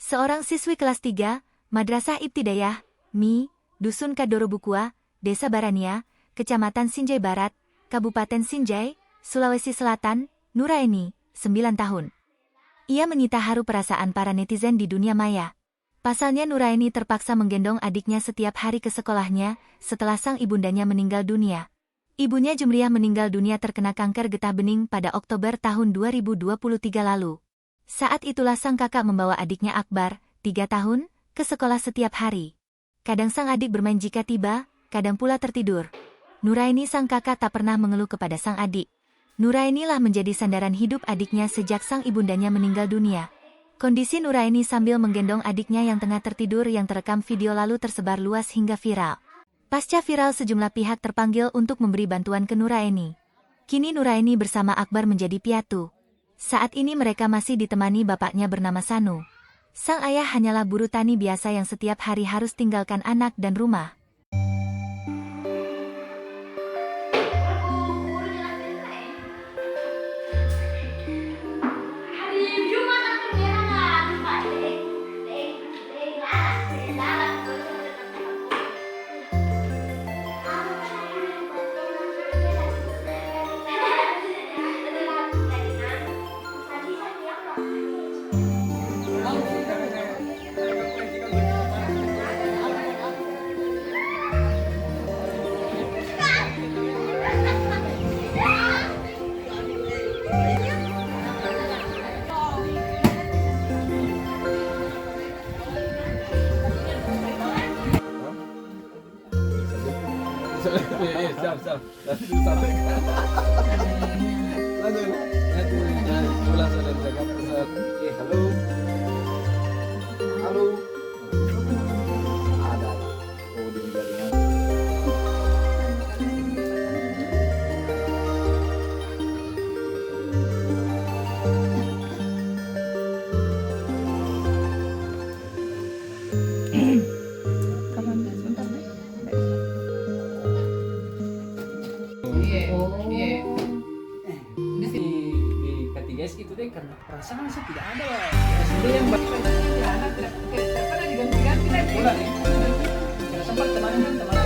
Seorang siswi kelas 3, Madrasah Ibtidaiyah, Mi, Dusun Kadorobukua, Desa Barania, Kecamatan Sinjai Barat, Kabupaten Sinjai, Sulawesi Selatan, Nuraini, 9 tahun. Ia menyita haru perasaan para netizen di dunia maya. Pasalnya Nuraini terpaksa menggendong adiknya setiap hari ke sekolahnya, setelah sang ibundanya meninggal dunia. Ibunya Jumriah meninggal dunia terkena kanker getah bening pada Oktober tahun 2023 lalu. Saat itulah sang kakak membawa adiknya Akbar, 3 tahun, ke sekolah setiap hari. Kadang sang adik bermain jika tiba, kadang pula tertidur. Nuraini sang kakak tak pernah mengeluh kepada sang adik. Nuraini lah menjadi sandaran hidup adiknya sejak sang ibundanya meninggal dunia. Kondisi Nuraini sambil menggendong adiknya yang tengah tertidur yang terekam video lalu tersebar luas hingga viral. Pasca viral sejumlah pihak terpanggil untuk memberi bantuan ke Nuraini. Kini Nuraini bersama Akbar menjadi piatu. Saat ini mereka masih ditemani bapaknya bernama Sanu. Sang ayah hanyalah buruh tani biasa yang setiap hari harus tinggalkan anak dan rumah. Siap. Langsung. Pulang sudah jaga pusat. Halo. Halo. Ada. Oh, di jaringan. Di ketiga itu deh karena perasaan sih tidak ada lah. Sendiri yang tidak pernah diganti-ganti lagi. Tidak sempat kemarin kan teman.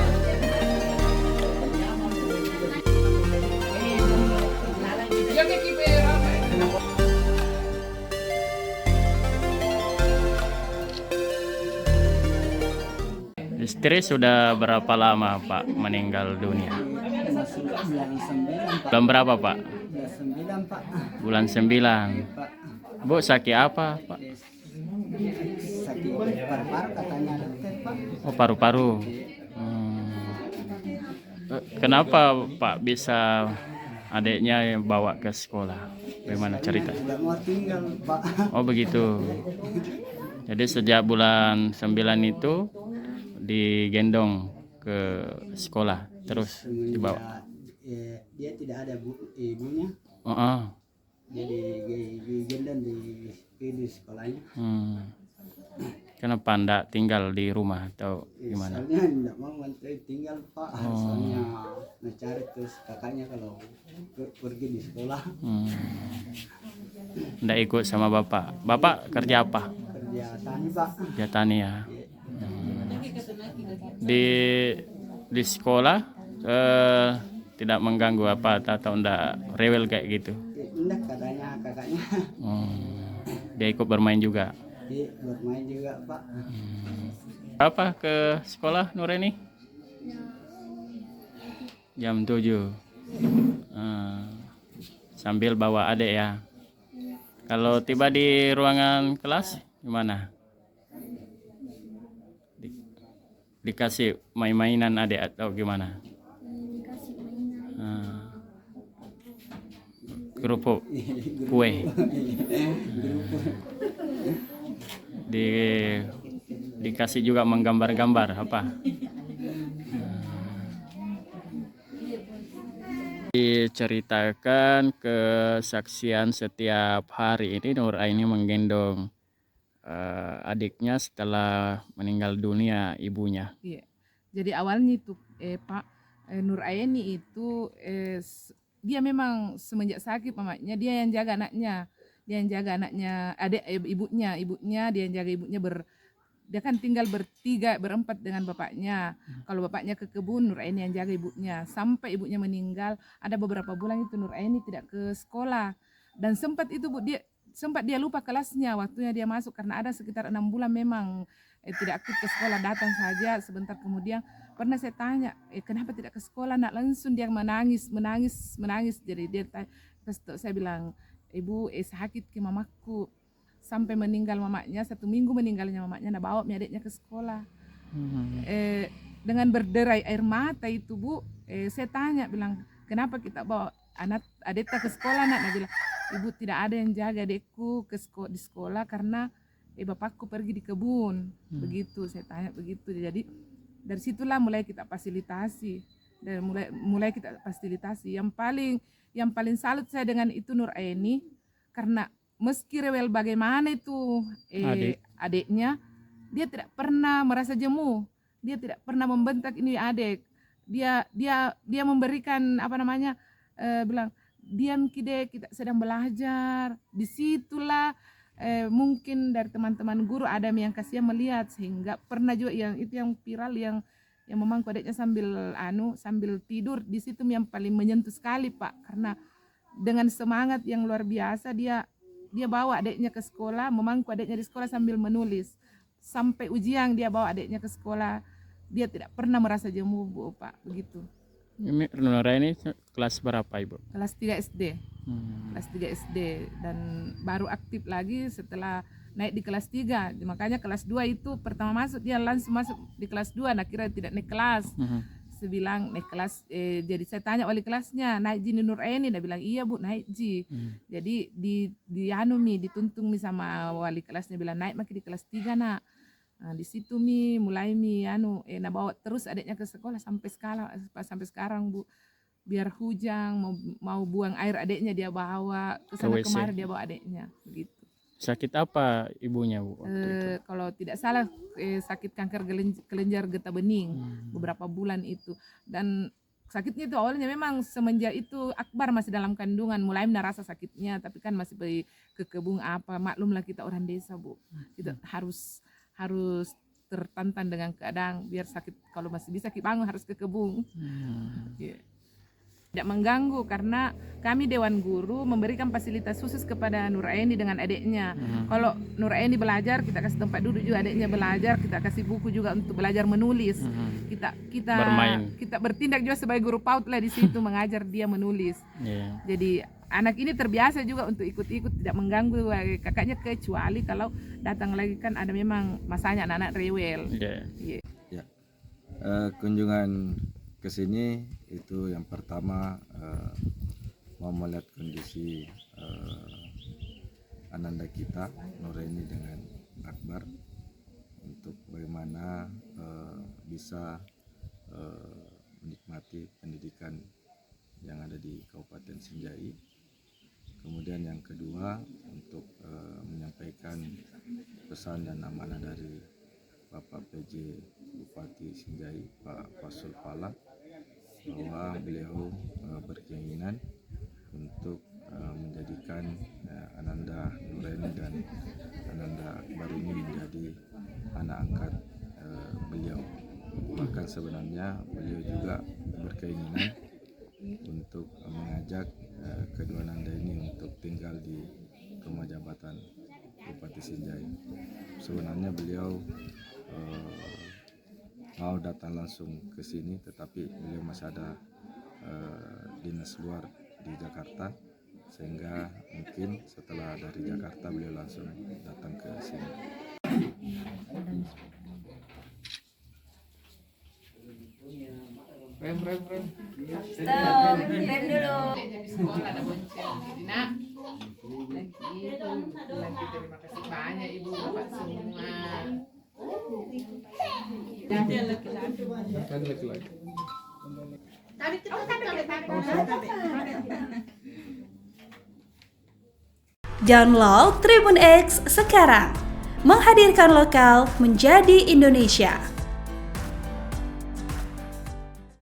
Ya kayak kiper apa? Istri sudah berapa lama Pak meninggal dunia? Bulan berapa Pak? Bulan 9. Bu sakit apa Pak? Sakit paru-paru katanya dokter Pak. Oh paru-paru. Kenapa Pak bisa adiknya bawa ke sekolah? Bagaimana cerita? Tidak mau tinggal Pak. Oh begitu. Jadi sejak bulan 9 itu digendong ke sekolah terus dibawa. Dia tidak ada ibunya. Jadi digendong di sekolahnya. Kenapa enggak tinggal di rumah atau gimana? Soalnya tidak mau tinggal Pak. Soalnya mencari terus kakaknya kalau pergi di sekolah. Enggak ikut sama bapak. Bapak kerja apa? Kerja tani Pak. Kerja tani ya. Di sekolah tidak mengganggu apa atau enggak rewel kayak gitu? Tidak katanya kakaknya. Dia ikut bermain juga. Dia bermain juga Pak. Apa ke sekolah Nuraini? Jam 7. Sambil bawa adik ya. Kalau tiba di ruangan kelas gimana? Dikasih main-mainan adik atau gimana? Kerupuk, kue. Dikasih juga menggambar-gambar apa? Diceritakan kesaksian setiap hari ini Nuraini menggendong adiknya setelah meninggal dunia ibunya. Iya. Jadi awalnya itu Pak Nuraini itu dia memang semenjak sakit mamanya dia yang jaga anaknya. dia yang jaga anaknya, ibunya dia yang jaga ibunya dia kan tinggal berempat dengan bapaknya. Kalau bapaknya ke kebun, Nur Aini yang jaga ibunya. Sampai ibunya meninggal, ada beberapa bulan itu Nur Aini tidak ke sekolah. Dan sempat itu Bu, dia lupa kelasnya waktunya dia masuk karena ada sekitar 6 bulan memang tidak aktif ke sekolah, datang saja sebentar kemudian. Pernah saya tanya, kenapa tidak ke sekolah? Nak langsung dia menangis. Jadi dia saya bilang, ibu sakit ke mamaku. Sampai meninggal mamanya, 1 minggu meninggalnya mamanya, bawa adiknya ke sekolah. Dengan berderai air mata itu Bu, saya tanya, bilang, kenapa kita bawa adiknya ke sekolah? Nak bilang, ibu tidak ada yang jaga adikku di sekolah karena bapakku pergi di kebun. Begitu, saya tanya begitu. Jadi dari situlah mulai kita fasilitasi. Dan mulai kita fasilitasi. Yang paling salut saya dengan itu Nur Aini, karena meski rewel bagaimana itu adiknya, dia tidak pernah merasa jemu, dia tidak pernah membentak ini adik. Dia memberikan bilang diam Kide, kita sedang belajar. Disitulah mungkin dari teman-teman guru ada yang kasihan melihat, sehingga pernah juga yang viral yang memangku adiknya sambil tidur. Di situ yang paling menyentuh sekali Pak, karena dengan semangat yang luar biasa dia bawa adiknya ke sekolah, memangku adiknya di sekolah sambil menulis. Sampai ujian dia bawa adiknya ke sekolah. Dia tidak pernah merasa jemu Bu, Pak, begitu. Ini Nur Aini kelas berapa Ibu? Kelas 3 SD. Kelas 3 SD dan baru aktif lagi setelah naik di kelas 3. Makanya kelas 2 itu pertama masuk dia langsung masuk di kelas 2, nah kira tidak naik kelas. Saya bilang naik kelas, jadi saya tanya wali kelasnya, naik ji Nur Aini? Dia bilang iya Bu, naik ji. Jadi dituntung sama wali kelasnya, bilang naik makin di kelas 3 nak. Nah, di situ mulai bawa terus adiknya ke sekolah sampai sekarang Bu. Biar hujan mau buang air adiknya dia bawa ke sana kemari, dia bawa adiknya begitu. Sakit apa ibunya Bu waktu itu? Kalau tidak salah sakit kanker kelenjar getah bening beberapa bulan itu. Dan sakitnya itu awalnya memang semenjak itu Akbar masih dalam kandungan mulai merasa sakitnya, tapi kan masih pergi ke kebun maklumlah kita orang desa Bu, kita harus tertantang dengan keadaan. Biar sakit, kalau masih bisa bangun harus ke kebun. Tidak mengganggu karena kami Dewan Guru memberikan fasilitas khusus kepada Nur Aini dengan adiknya. Kalau Nur Aini belajar, kita kasih tempat duduk juga adiknya belajar, kita kasih buku juga untuk belajar menulis. Kita bertindak juga sebagai guru PAUD lah di situ mengajar dia menulis. Jadi anak ini terbiasa juga untuk ikut-ikut, tidak mengganggu kakaknya, kecuali kalau datang lagi kan ada memang masanya anak-anak rewel. Kunjungan ke sini itu yang pertama mau melihat kondisi ananda kita Nur Aini dengan Akbar, untuk bagaimana bisa menikmati pendidikan yang ada di Kabupaten Sinjai. Kemudian yang kedua untuk menyampaikan pesan dan amanah dari Bapak PJ Bupati Sinjai Pak Fasul Pala, bahwa beliau berkeinginan untuk menjadikan Ananda Nur Aini dan Ananda Akbar ini menjadi anak angkat beliau. Bahkan sebenarnya beliau juga berkeinginan untuk mengajak kedua Ananda ini untuk tinggal di rumah jabatan Bupati Sinjai. Sebenarnya beliau mau datang langsung ke sini, tetapi beliau masih ada dinas luar di Jakarta, sehingga mungkin setelah dari Jakarta beliau langsung datang ke sini. Rem. Stop, rem dulu. Sekolah ada bonceng. Jadi nak, lagi terima kasih banyak Ibu Bapak semua. Download Tribun X sekarang, menghadirkan lokal menjadi Indonesia.